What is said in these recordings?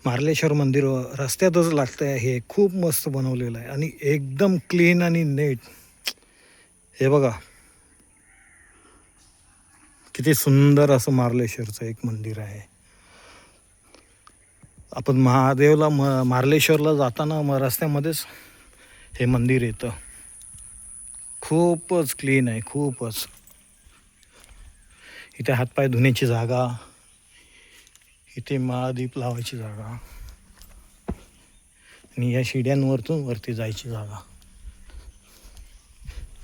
मार्लेश्वर मंदिर रस्त्यातच लागतं आहे. हे खूप मस्त बनवलेलं आहे आणि एकदम क्लीन आणि नीट. हे बघा किती सुंदर असं मार्लेश्वरचं एक मंदिर आहे. आपण महादेवला मार्लेश्वरला जाताना रस्त्यामध्येच हे मंदिर येतं. खूपच क्लीन आहे, खूपच. इथे हातपाय धुण्याची जागा, इथे महादीप लावायची जागा आणि या शिड्यांवरतून वरती जायची जागा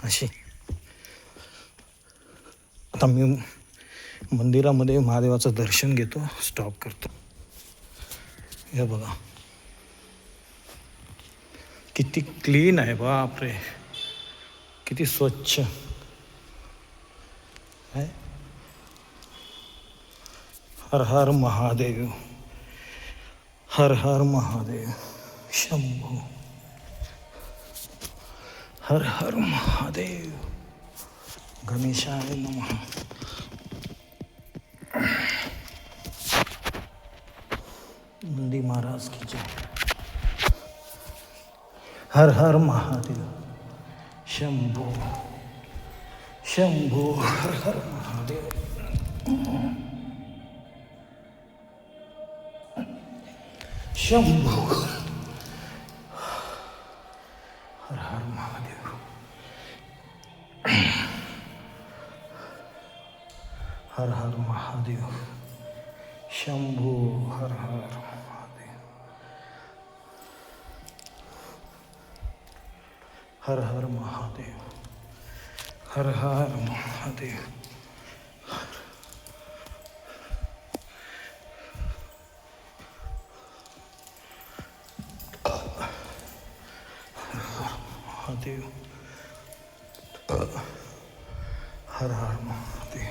अशी. आता मी मंदिरामध्ये महादेवाचं दर्शन घेतो, स्टॉप करतो. हे बघा किती क्लीन आहे, बापरे किती स्वच्छ आहे. हर हर महादेव, हर हर महादेव, शंभू, हर हर महादेव, गणेशाय नमः. नंदी महाराज की जय. हर हर महादेव, शंभू शंभू, हर हर महादेव. शंभू, हर हर महादेव. हर हर महादेव, शंभू, हर हर महादेव. हर हर महादेव, हर हर महादेव. महादेव, हर हर महादेव.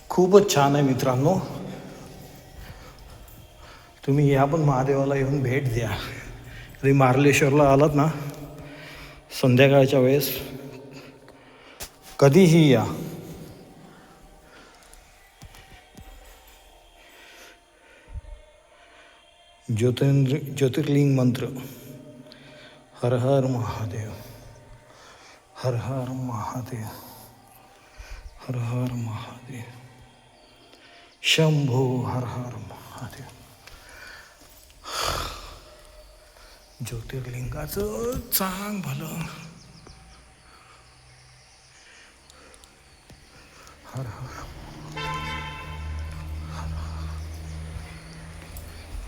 खूपच छान आहे मित्रांनो. तुम्ही या पण महादेवाला येऊन भेट द्या. कधी मार्लेश्वरला आलात ना संध्याकाळच्या वेळेस कधीही या. ज्योतिर्लिंग मंत्र, हर हर महादेव, हर हर महादेव, हर हर महादेव, शंभू, हर हर महादेव. ज्योतिर्लिंगाचं चांग भलं. हर हर.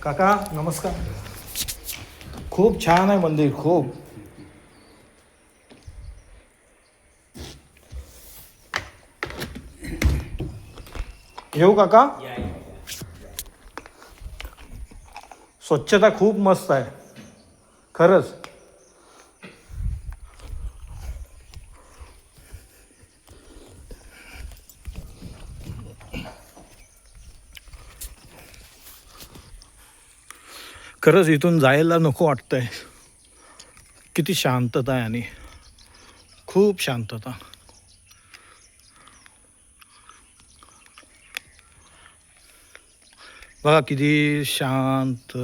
काका नमस्कार. खूप छान आहे मंदिर, खूप. येऊ काका. स्वच्छता खूप मस्त आहे खरंच. खरंच इथून जायला नको वाटतंय. किती शांतता आहे आणि खूप शांतता. बघा किती शांत.